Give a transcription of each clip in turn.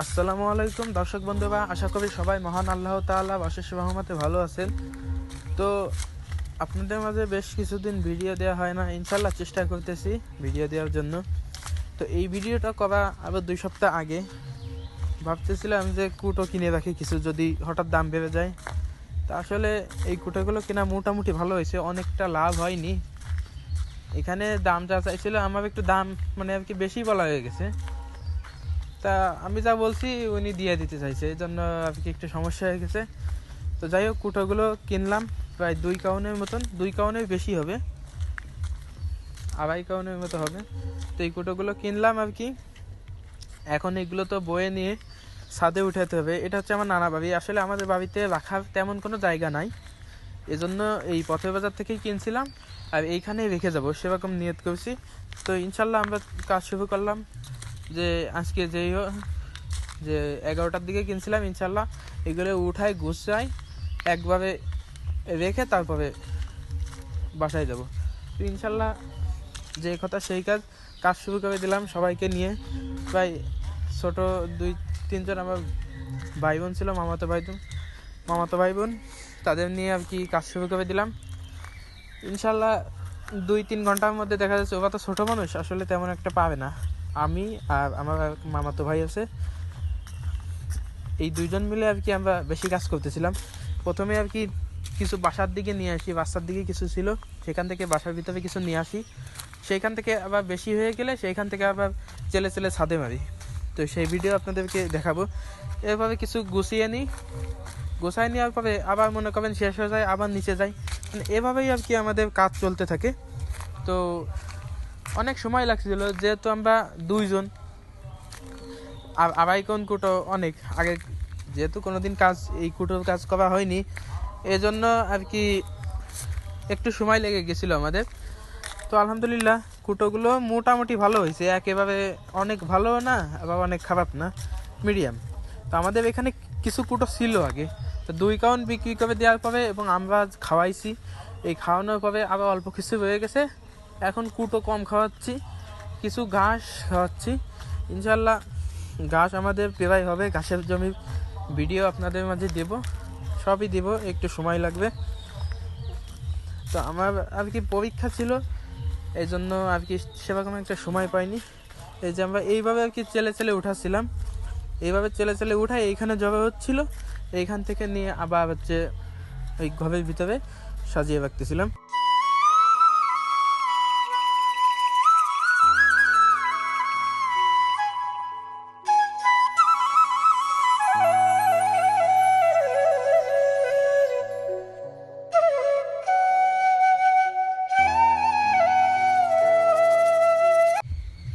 আসসালামু আলাইকুম দর্শক বন্ধুরা, আশা করি সবাই মহান আল্লাহ তাআলা অশেষ রহমতে ভালো আছেন। তো আপনাদের মাঝে বেশ কিছুদিন ভিডিও দেওয়া হয় না, ইনশাল্লাহ চেষ্টা করতেছি ভিডিও দেওয়ার জন্য। তো এই ভিডিওটা করা আবার 2 সপ্তাহ আগে। ভাবতেছিলাম যে কুটো কিনে রাখি কিছু, যদি হঠাৎ দাম বেড়ে যায়। তা আসলে এই কুটোগুলো কেনা মোটামুটি ভালো হয়েছে, অনেকটা লাভ হয়নি। এখানে দাম যা চাইছিল আমার একটু দাম মানে আর কি বেশি বলা হয়ে গেছে। তা আমি যা বলছি উনি দিয়ে দিতে চাইছে, এই জন্য আর কি একটু সমস্যা হয়ে গেছে। তো যাই হোক, কুটোগুলো কিনলাম প্রায় 2 কাউনের মতন, 2 কাউনের বেশি হবে, 2.5 কাউনের মতো হবে। তো এই কুটোগুলো কিনলাম আর কি। এখন এগুলো তো বয়ে নিয়ে ছাদে উঠাতে হবে। এটা হচ্ছে আমার নানা বাড়ি। আসলে আমাদের বাড়িতে রাখার তেমন কোনো জায়গা নাই, এজন্য এই পথের বাজার থেকেই কিনছিলাম আর এইখানেই রেখে যাবো সেরকম নিয়ত করছি। তো ইনশাল্লাহ আমরা কাজ শুরু করলাম। যে আজকে যে 11টার দিকে কিনছিলাম, ইনশাল্লাহ এগুলো উঠায় গুছাই একবারে রেখে তারপরে বাসায় যাব। তো ইনশাল্লাহ যে কথা সেই কাজ শুরু করে দিলাম সবাইকে নিয়ে। প্রায় ছোট 2-3 জন আমার ভাই বোন ছিল, মামাতো ভাই বোন, তাদের নিয়ে আর কি কাজ শুরু করে দিলাম। ইনশাল্লাহ 2-3 ঘন্টার মধ্যে দেখা যাচ্ছে। ওরা তো ছোটো মানুষ, আসলে তেমন একটা পাবে না। আমি আর আমার মামাতো ভাই আছে, এই 2 জন মিলে আর কি আমরা বেশি কাজ করতেছিলাম। প্রথমে আর কি কিছু বাসার দিকে নিয়ে আসি, বাসার দিকে কিছু ছিল, সেখান থেকে বাসার ভিতরে কিছু নিয়ে আসি। সেইখান থেকে আবার বেশি হয়ে গেলে সেইখান থেকে আবার চেলে ছাদে মারি। তো সেই ভিডিও আপনাদেরকে দেখাবো। এভাবে কিছু গুছিয়ে নেওয়ার পরে আবার মনে করেন শেষ হয়ে যায়, আবার নিচে যাই, মানে এভাবেই আর কি আমাদের কাজ চলতে থাকে। তো অনেক সময় লাগছিল, যেহেতু আমরা 2 জন আর 2.5 কাউন কুটো অনেক আগে, যেহেতু কোনোদিন এই কুটোর কাজ করা হয়নি, এজন্য আর কি একটু সময় লেগে গেছিলো আমাদের। তো আলহামদুলিল্লাহ কুটোগুলো মোটামুটি ভালো হয়েছে, একেবারে অনেক ভালো না আবার অনেক খারাপ না, মিডিয়াম। তো আমাদের এখানে কিছু কুটো ছিল আগে, তো 2 কাউন বিক্রি করে দেওয়ার পরে এবং আমরা খাওয়াইছি, এই খাওয়ানোর পরে আবার অল্প কিছু রয়ে গেছে। এখন কুটো কম খাওয়াচ্ছি, কিছু ঘাস খাওয়াচ্ছি। ইনশাল্লাহ ঘাস আমাদের প্রায় হবে, ঘাসের জমির ভিডিও আপনাদের মাঝে দেব, সবই দেব, একটু সময় লাগবে। তো আমার আর কি পরীক্ষা ছিল, এই জন্য আর কি সেরকম একটা সময় পাইনি। এই যে আমরা এইভাবে আর কি চেলে উঠাচ্ছিলাম, এইভাবে চেলে উঠাই এইখানে জবা হচ্ছিল, এইখান থেকে নিয়ে আবার হচ্ছে ওই ঘরের ভিতরে সাজিয়ে রাখতেছিলাম।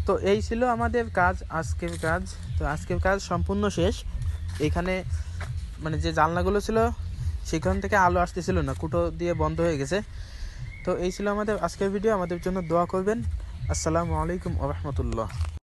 তো এই ছিল আমাদের কাজ, আজকের কাজ। তো আজকের কাজ সম্পূর্ণ শেষ। এখানে মানে যে জানলাগুলো ছিল সেখান থেকে আলো আসতেছিল না, কুটো দিয়ে বন্ধ হয়ে গেছে। তো এই ছিল আমাদের আজকের ভিডিও। আমাদের জন্য দোয়া করবেন। আসসালামু আলাইকুম ওয়া রাহমাতুল্লাহ।